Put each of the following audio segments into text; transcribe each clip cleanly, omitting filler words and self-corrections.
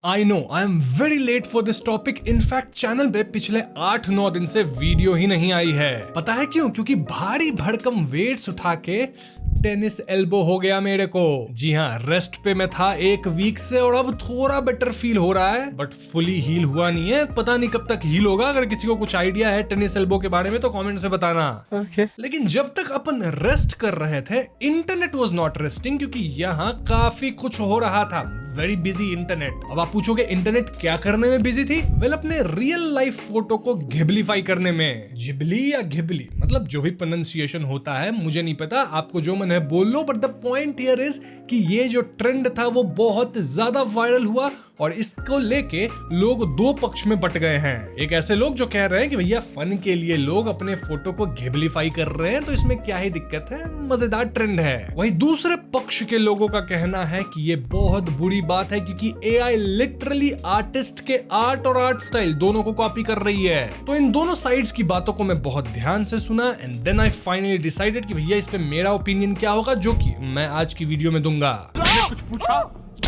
I know I am very late for this topic. In fact channel पे पिछले 8-9 दिन से वीडियो ही नहीं आई है। पता है क्यों? क्योंकि भारी भरकम वेट्स उठा के टेनिस एल्बो हो गया मेरे को। जी हाँ, रेस्ट पे मैं था 1 वीक से और अब थोड़ा बेटर फील हो रहा है, बट फुली हील हुआ नहीं है। पता नहीं कब तक हील होगा। अगर किसी को कुछ आइडिया है टेनिस एल्बो के बारे में तो कमेंट से बताना। लेकिन जब तक अपन रेस्ट कर रहे थे, इंटरनेट वाज नॉट रेस्टिंग, क्योंकि यहाँ काफी कुछ हो रहा था। Very busy internet. अब आप पूछोगे इंटरनेट क्या करने में बिजी थी? वेल, अपने रियल लाइफ फोटो को घिबलीफाई करने में। जिबली या घिबली, मतलब जो भी प्रोनाउंसिएशन होता है मुझे नहीं पता, आपको जो मन है बोल लो। But the point here is कि ये जो ट्रेंड था वो बहुत ज्यादा वायरल हुआ और इसको लेके लोग 2 पक्ष में बट गए हैं। एक ऐसे लोग जो कह रहे हैं कि भैया फन के लिए लोग अपने फोटो को घिबलीफाई कर रहे हैं तो इसमें क्या ही दिक्कत है, मजेदार ट्रेंड है। वहीं दूसरे पक्ष के लोगों का कहना है कि ये बहुत बुरी बात है, क्योंकि एआई लिटरली आर्टिस्ट के आर्ट और आर्ट स्टाइल दोनों को कॉपी कर रही है। तो इन दोनों साइड्स की बातों को मैं बहुत ध्यान से सुना and then I finally decided कि भैया इस पे मेरा ओपिनियन क्या होगा, जो कि मैं आज की वीडियो में दूंगा। कुछ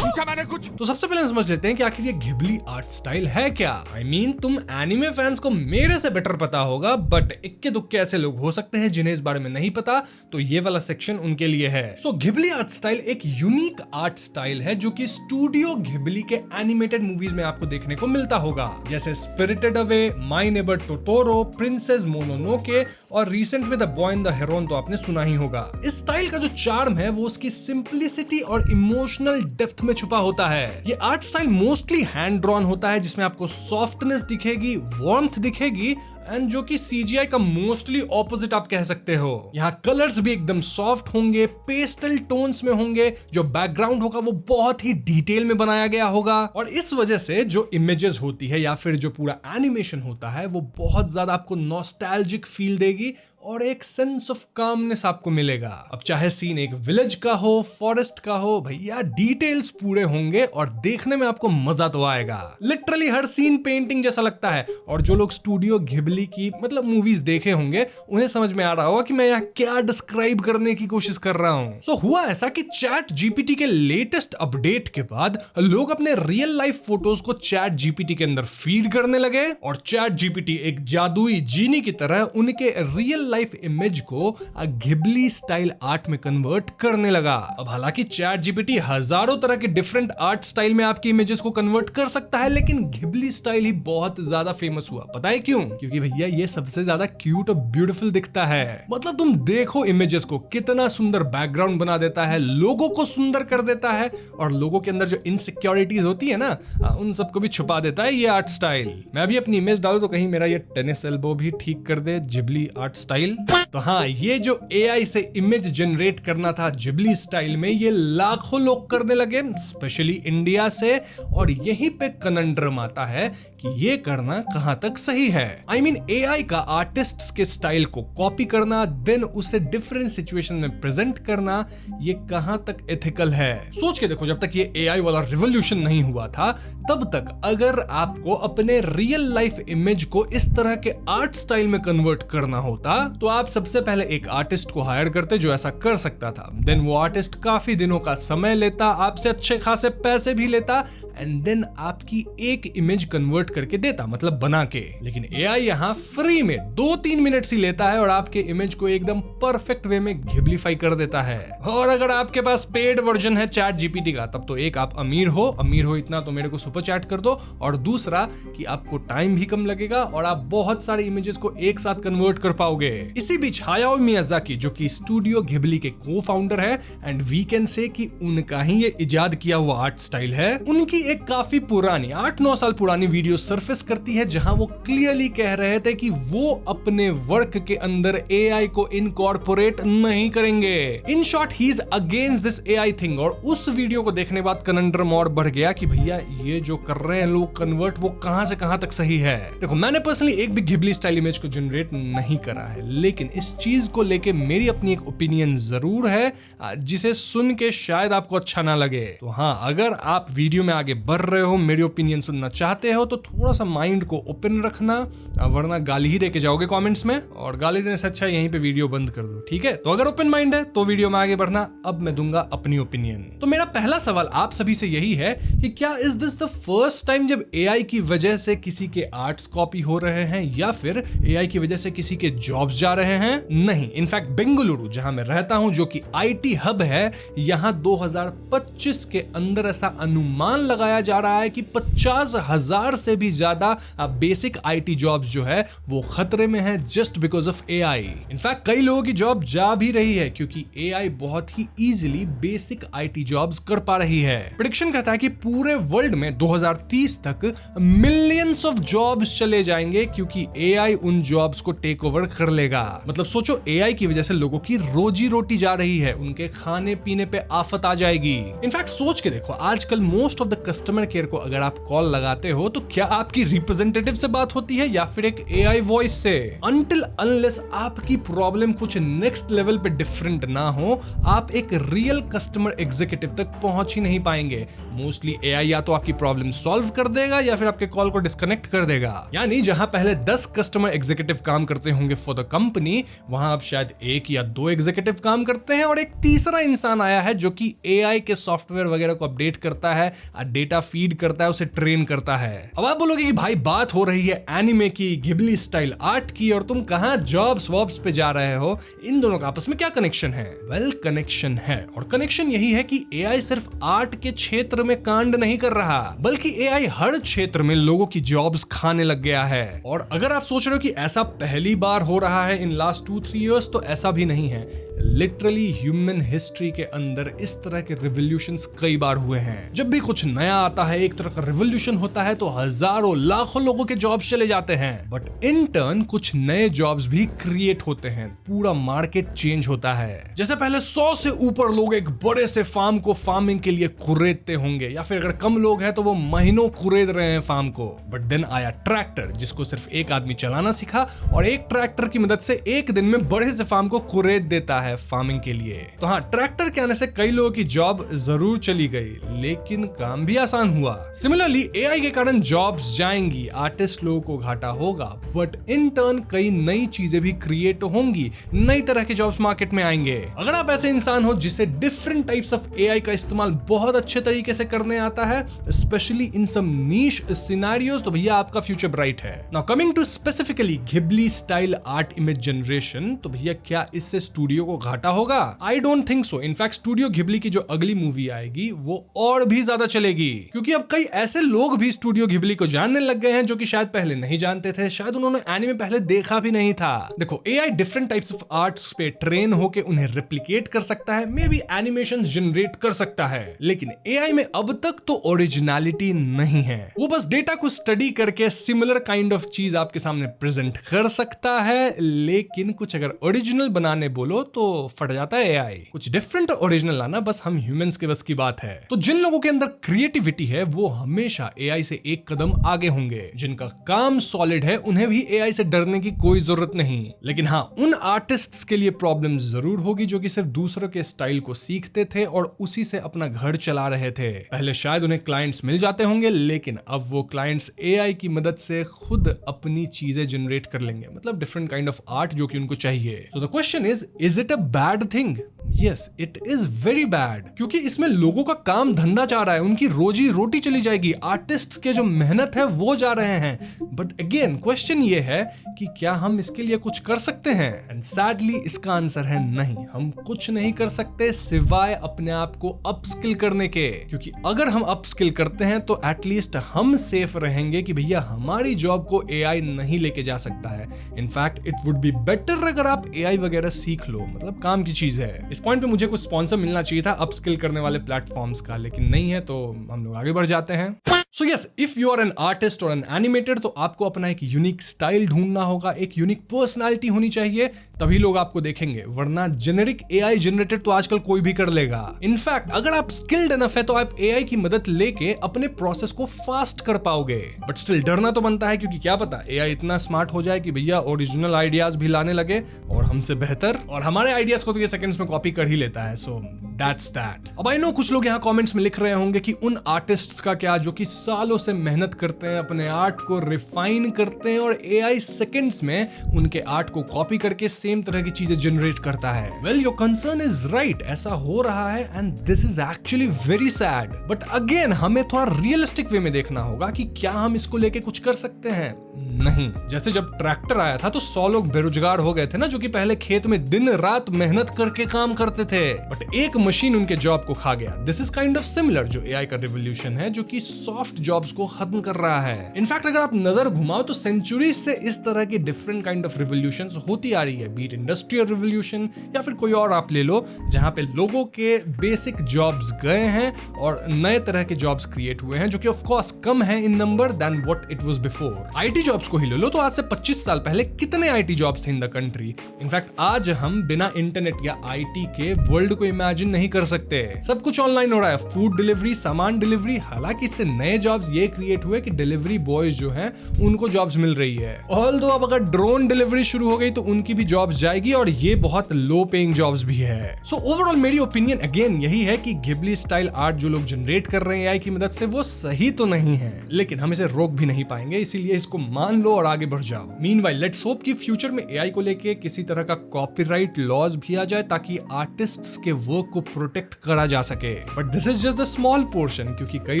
पूछा मैंने कुछ। तो सबसे पहले हम समझ लेते हैं कि आखिर ये घिबली आर्ट स्टाइल है क्या। I mean, तुम एनिमे फैंस को मेरे से बेटर पता होगा, बट इक्के दुक्के ऐसे लोग हो सकते हैं जिन्हें इस बारे में नहीं पता, तो ये वाला सेक्शन उनके लिए है। सो घिबली आर्ट स्टाइल एक यूनिक आर्ट स्टाइल है जो कि स्टूडियो घिबली के एनिमेटेड मूवीज में आपको देखने को मिलता होगा, जैसे spirited away, my neighbour Totoro, princess Mononoke और रिसेंट में the boy and the Heron तो आपने सुना ही होगा। इस स्टाइल का जो चार्म है वो उसकी सिंप्लिसिटी और इमोशनल डेप्थ में छुपा होता है। ये art style mostly hand drawn होता है, जिसमें आपको सॉफ्टनेस दिखेगी, वार्मथ दिखेगी एंड जो कि सीजीआई का मोस्टली ऑपोजिट आप कह सकते हो। यहाँ कलर्स भी एकदम सॉफ्ट होंगे, पेस्टल टोन्स में होंगे, जो बैकग्राउंड होगा वो बहुत ही डिटेल में बनाया गया होगा और इस वजह से जो इमेजेस होती है या फिर जो पूरा एनिमेशन होता है वो बहुत ज्यादा आपको नॉस्टैल्जिक फील देगी और एक सेंस ऑफ कामनेस आपको मिलेगा। अब चाहे सीन एक विलेज का हो, फॉरेस्ट का हो, भैया डिटेल्स पूरे होंगे और देखने में आपको मजा तो आएगा। लिटरली हर सीन पेंटिंग जैसा लगता है और जो लोग स्टूडियो घिबली की मतलब मूवीज देखे होंगे उन्हें समझ में आ रहा होगा कि मैं यहाँ क्या डिस्क्राइब करने की कोशिश कर रहा हूँ। सो हुआ ऐसा कि चैट जीपीटी के लेटेस्ट अपडेट के बाद लोग अपने रियल लाइफ फोटोज को चैट जीपीटी के अंदर फीड करने लगे और चैट जीपीटी एक जादुई जीनी की तरह उनके रियल लाइफ इमेज को घिबली स्टाइल आर्ट में कन्वर्ट करने लगा। अब हालांकि चैट जीपीटी हजारों तरह के डिफरेंट आर्ट स्टाइल में आपकी इमेजेस को कन्वर्ट कर सकता है, लेकिन घिबली स्टाइल ही बहुत ज्यादा फेमस हुआ। पता है क्यों? क्योंकि भैया ये सबसे ज्यादा क्यूट और ब्यूटीफुल दिखता है। मतलब तुम देखो इमेजेस को, कितना सुंदर बैकग्राउंड बना देता है, लोगों को सुंदर कर देता है और लोगों के अंदर जो इनसिक्योरिटीज होती है ना, उन सबको भी छुपा देता है ये आर्ट स्टाइल। मैं भी अपनी इमेज डालूं तो कहीं मेरा ये टेनिस एल्बो भी ठीक कर दे घिबली आर्ट स्टाइल। तो हाँ, ये जो एआई से इमेज जनरेट करना था घिबली स्टाइल में, ये लाखों लोग करने लगे, स्पेशली इंडिया से। और यहीं पे कनंड्रम आता है कि ये करना कहां तक सही है। आई मीन एआई का आर्टिस्ट्स के स्टाइल को कॉपी करना, देन उसे डिफरेंट सिचुएशन में प्रेजेंट करना, ये कहां तक एथिकल है? सोच के देखो, जब तक ये एआई वाला रिवॉल्यूशन नहीं हुआ था तब तक अगर आपको अपने रियल लाइफ इमेज को इस तरह के आर्ट स्टाइल में कन्वर्ट करना होता तो आप सबसे पहले एक आर्टिस्ट को हायर करते जो ऐसा कर सकता था। देन वो आर्टिस्ट काफी दिनों का समय लेता, आपसे अच्छे खासे पैसे भी लेता एंड देन आपकी एक इमेज कन्वर्ट करके देता, मतलब बना के। लेकिन एआई यहाँ फ्री में 2-3 मिनट ही लेता है और आपके इमेज को एकदम परफेक्ट वे में घिबलीफाई कर देता है। और अगर आपके पास पेड वर्जन है चैट जीपीटी का, तब तो एक आप अमीर हो इतना तो मेरे को सुपर चैट कर दो, और दूसरा कि आपको टाइम भी कम लगेगा और आप बहुत सारे इमेजेस को एक साथ कन्वर्ट कर पाओगे। इसी बीच हायाओ मियाजाकी, जो कि स्टूडियो घिबली के को फाउंडर है एंड वी कैन से कि उनका ही ये इजाद किया हुआ आर्ट स्टाइल है, उनकी एक काफी पुरानी 8-9 साल पुरानी वीडियो सरफेस करती है जहां वो क्लियरली कह रहे थे कि वो अपने वर्क के अंदर एआई को इनकॉर्पोरेट नहीं करेंगे। In short he is against this AI thing. और उस वीडियो को देखने बाद कनंड्रम और बढ़ गया कि भैया ये जो कर रहे हैं लोग कन्वर्ट, वो कहां से कहां तक सही है। देखो, मैंने पर्सनली एक भी घिबली स्टाइल इमेज को जनरेट नहीं करा है, लेकिन इस चीज को लेके मेरी अपनी एक ओपिनियन जरूर है जिसे सुन के शायद आपको अच्छा ना लगे। तो हाँ, अगर आप वीडियो में आगे बढ़ रहे हो, मेरी ओपिनियन सुनना चाहते हो, तो थोड़ा सा माइंड को ओपन रखना, वरना गाली ही देके जाओगे कमेंट्स में, और गाली देने से अच्छा यहीं पे वीडियो बंद कर दो, ठीक है? तो अगर ओपन माइंड है तो वीडियो में आगे बढ़ना। अब मैं दूंगा अपनी ओपिनियन। तो मेरा पहला सवाल आप सभी से यही है कि क्या is this the first time जब एआई की वजह से किसी के आर्ट्स कॉपी हो रहे हैं या फिर एआई की वजह से किसी के जॉब्स जा रहे हैं? नहीं, इनफैक्ट बेंगलुरु जहां मैं रहता हूं, जो कि आईटी हब है, यहां 2025 के अंदर ऐसा अनुमान लगाया जा रहा है कि 50,000 से भी ज्यादा बेसिक आईटी जॉब्स जो है वो खतरे में है just because of AI. In fact कई लोगों की जॉब जा भी रही है क्योंकि एआई बहुत ही इजीली बेसिक आईटी जॉब्स कर पा रही है। प्रेडिक्शन कहता है कि पूरे वर्ल्ड में 2030 तक मिलियंस ऑफ जॉब्स चले जाएंगे क्योंकि एआई उन जॉब्स को टेक ओवर कर लेगा। मतलब सोचो, एआई की वजह से लोगों की रोजी रोटी जा रही है, उनके खाने पीने पे आफत आ जाएगी। इनफैक्ट सोच के देखो, आजकल most of the customer care को अगर आप कॉल लगाते हो तो क्या आपकी रिप्रेजेंटेटिव से बात होती है या फिर एक एआई वॉइस से? अनटिल अनलेस आपकी प्रॉब्लम कुछ नेक्स्ट लेवल पे डिफरेंट ना हो, आप एक रियल कस्टमर एग्जीक्यूटिव तक पहुंच ही नहीं पाएंगे। मोस्टली एआई या तो आपकी प्रॉब्लम सॉल्व कर देगा या फिर आपके कॉल को डिस्कनेक्ट कर देगा। यानी जहां पहले 10 कस्टमर एग्जीक्यूटिव काम करते होंगे फॉर द कंपनी, वहां अब शायद 1 या 2 एग्जीक्यूटिव काम करते हैं और एक तीसरा इंसान आया है जो कि एआई के सॉफ्टवेयर वगैरह को अपडेट करता है, डेटा फीड करता है, उसे ट्रेन करता है। अब आप बोलोगे कि भाई बात हो रही है एनिमे की, घिबली स्टाइल आर्ट की, और तुम कहां जॉब्स वॉब्स पे जा रहे हो, इन दोनों का आपस में क्या कनेक्शन है? वेल, कनेक्शन है, और कनेक्शन यही है कि एआई सिर्फ आर्ट के क्षेत्र में कांड नहीं कर रहा, बल्कि एआई हर क्षेत्र में लोगों की जॉब्स खाने लग गया है। और अगर आप सोच रहे हो कि ऐसा पहली बार हो रहा है इन लास्ट 2-3 इयर्स, तो ऐसा भी नहीं है। लिटरली ह्यूमन हिस्ट्री के अंदर इस तरह के रिवॉल्यूशंस कई बार हुए हैं। जब भी कुछ नया आता है, एक तरह का रिवॉल्यूशन होता है, तो हजारों लाखों लोगों के जॉब्स चले जाते हैं, बट इन टर्न कुछ नए जॉब्स भी क्रिएट होते हैं, पूरा मार्केट चेंज होता है। जैसे पहले 100 से ऊपर लोग एक बड़े से फार्म को फार्मिंग के लिए कुरेदते होंगे, या फिर अगर कम लोग हैं तो वो महीनों कुरेद रहे हैं फार्म को। बट देन आया ट्रैक्टर, जिसको सिर्फ एक आदमी चलाना सीखा, और एक ट्रैक्टर की मदद से एक दिन में बड़े से फार्म को कुरेद देता है फार्मिंग के लिए। तो हाँ, ट्रैक्टर के आने से कई लोगों की जॉब जरूर चली गई, लेकिन काम भी आसान हुआ। सिमिलरली एआई के कारण जॉब्स जाएंगी, आर्टिस्ट लोगों को घाटा होगा, बट इन टर्न कई नई चीजें भी क्रिएट होंगी, नई तरह के जॉब्स मार्केट में आएंगे। अगर आप ऐसे इंसान हो जिसे डिफरेंट टाइप्स ऑफ एआई का इस्तेमाल बहुत अच्छे तरीके से करने आता है, specially in some niche scenarios, तो भैया आपका फ्यूचर ब्राइट है। Now coming to specifically Ghibli style art image generation, तो भैया क्या इससे स्टूडियो को घाटा होगा? I don't think so. In fact studio Ghibli की जो अगली मूवी आएगी वो और भी ज्यादा चलेगी, क्योंकि अब कई ऐसे लोग भी स्टूडियो घिबली को जानने लग गए हैं जो कि शायद पहले नहीं जानते थे, शायद उन्होंने एनिमे पहले देखा भी नहीं था। देखो, AI different types of arts पे ट्रेन होके उन्हें रेप्लिकेट कर सकता है, मे बी एनिमेशंस जनरेट कर सकता है, लेकिन एआई में अब तक तो ओरिजिनलिटी नहीं है। वो बस डेटा को स्टडी करके सिमिलर काइंड ऑफ चीज आपके सामने प्रेजेंट कर सकता है, लेकिन कुछ अगर ओरिजिनल बनाने बोलो तो फट जाता है एआई। कुछ डिफरेंट ओरिजिनल लाना बस हम ह्यूमंस के बस की बात है। तो जिन लोगों के अंदर क्रिएटिविटी है वो हमेशा एआई से एक कदम आगे होंगे। जिनका काम सॉलिड है उन्हें भी एआई से डरने की कोई जरूरत नहीं। लेकिन हाँ, उन आर्टिस्ट्स के लिए प्रॉब्लम जरूर होगी जो कि सिर्फ दूसरों के स्टाइल को सीखते थे और उसी से अपना घर चला रहे थे। पहले शायद उन्हें क्लाइंट्स मिल जाते होंगे, लेकिन अब वो क्लाइंट्स एआई की मदद से खुद अपनी चीजें जनरेट कर लेंगे, मतलब डिफरेंट काइंड ऑफ आर्ट जो कि उनको चाहिए। So the question is it a bad thing? Yes, it is very bad, क्योंकि इसमें लोगों का काम धंधा जा रहा है, उनकी रोजी रोटी चली जाएगी, आर्टिस्ट के जो मेहनत है वो जा रहे हैं। बट अगेन क्वेश्चन ये है कि क्या हम इसके लिए कुछ कर सकते हैं? एंड सैडली इसका आंसर है नहीं, हम कुछ नहीं कर सकते सिवाय अपने आप को अपस्किल करने के। क्योंकि अगर हम अपस्किल करते हैं तो एटलीस्ट हम सेफ रहेंगे कि भैया हमारी जॉब को एआई नहीं लेके जा सकता है। In fact it would be better अगर आप एआई वगैरह सीख लो, मतलब काम की चीज है। इस पॉइंट पे मुझे कुछ स्पॉन्सर मिलना चाहिए था अपस्किल करने वाले प्लेटफॉर्म्स का, लेकिन नहीं है, तो हम लोग आगे बढ़ जाते हैं। So yes, if you are an artist और एन एनिमेटर तो आपको अपना एक यूनिक स्टाइल ढूंढना होगा, एक यूनिक पर्सनालिटी होनी चाहिए, तभी लोग आपको देखेंगे, वरना जेनेरिक एआई जनरेटेड तो आजकल कोई भी कर लेगा। इनफैक्ट अगर आप स्किल्ड एनफ है तो आप एआई की मदद लेके अपने प्रोसेस को फास्ट कर पाओगे। बट स्टिल डरना तो बनता है, क्योंकि क्या पता एआई इतना स्मार्ट हो जाए कि भैया ओरिजिनल आइडियाज भी लाने लगे और हमसे बेहतर, और हमारे आइडियाज को तो ये सेकंड्स में कॉपी कर ही लेता है। So that's that. अब आई नो कुछ लोग यहाँ कमेंट्स में लिख रहे होंगे कि उन आर्टिस्ट्स का क्या जो कि सालों से मेहनत करते हैं, अपने आर्ट को रिफाइन करते हैं और एआई सेकंड्स में उनके आर्ट को कॉपी करके सेम तरह की चीजें जनरेट करता है। Well, your concern is right, ऐसा हो रहा है and this is actually very sad. But again हमें थोड़ा रियलिस्टिक वे में देखना होगा कि क्या हम इसको लेके कुछ कर सकते हैं। नहीं, जैसे जब ट्रैक्टर आया था तो 100 लोग बेरोजगार हो गए थे ना, जो कि पहले खेत में दिन रात मेहनत करके काम करते थे, बट एक मशीन उनके जॉब को खा गया। This is kind of similar जो एआई का रिवोल्यूशन है, जो कि सॉफ्ट जॉब्स को खत्म कर रहा है। इनफैक्ट अगर आप नजर घुमाओ तो सेंचुरी से इस तरह की डिफरेंट काइंड ऑफ रिवोल्यूशंस होती आ रही है, बीट इंडस्ट्रियल रिवोल्यूशन या फिर कोई और आप ले लो, जहां पे लोगों के बेसिक जॉब्स गए हैं और नए तरह के जॉब्स क्रिएट हुए हैं, जो कि ऑफ कोर्स कम है in number then what it was before. IT jobs को ही ले लो तो आज से 25 साल पहले कितने आईटी जॉब्स थे इन द कंट्री। इनफैक्ट आज हम बिना इंटरनेट या आईटी के वर्ल्ड को इमेजिन नहीं कर सकते। सब कुछ ऑनलाइन हो रहा है, फूड डिलीवरी, सामान डिलीवरी। हालांकि इससे नए जॉब्स ये क्रिएट हुए कि डिलीवरी बॉयज जो हैं उनको जॉब्स मिल रही है। ऑल्दो अब अगर ड्रोन डिलीवरी शुरू हो गई तो उनकी भी जॉब्स जाएगी, और ये बहुत लो पेइंग जॉब्स भी है। सो ओवरऑल मेरी ओपिनियन अगेन यही है कि घिबली स्टाइल आर्ट जो लोग जनरेट कर रहे हैं एआई की मदद से, वो सही तो नहीं है, लेकिन हम इसे रोक भी नहीं पाएंगे, इसीलिए इसको मान लो और आगे बढ़ जाओ। मीनवाइल लेट्स होप कि फ्यूचर में एआई को लेके किसी तरह का कॉपीराइट लॉज भी आ जाए, ताकि आर्टिस्ट्स के वर्क को प्रोटेक्ट करा जा सके। But this is just the small portion, क्योंकि कई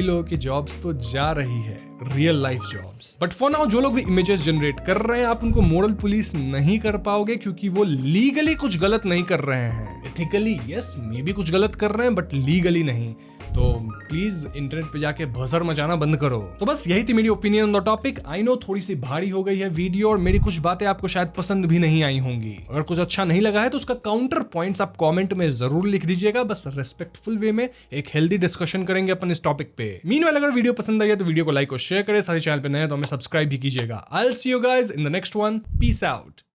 लोगों की जॉब्स तो जा रही है, real life jobs. But for now जो लोग भी इमेजेस जनरेट कर रहे हैं, आप उनको मोरल पुलिस नहीं कर पाओगे, क्योंकि वो लीगली कुछ गलत नहीं कर रहे हैं। एथिकली यस, मे बी कुछ गलत कर रहे हैं, बट लीगली नहीं। तो प्लीज इंटरनेट पे जाके भसड़ मचाना बंद करो। तो बस यही थी मेरी opinion on the topic. I know थोड़ी सी भारी हो गई है वीडियो, और मेरी कुछ बातें आपको शायद पसंद भी नहीं आई होंगी। अगर कुछ अच्छा नहीं लगा है तो उसका काउंटर पॉइंट्स आप कमेंट में जरूर लिख दीजिएगा, बस रेस्पेक्टफुल वे में एक हेल्दी डिस्कशन करेंगे अपन इस टॉपिक पे। मीनवाइल अगर वीडियो पसंद आई है तो वीडियो को लाइक और शेयर करें, सारे चैनल पे नए तो हमें सब्सक्राइब भी कीजिएगा। I will see you guys in the next one. Peace out.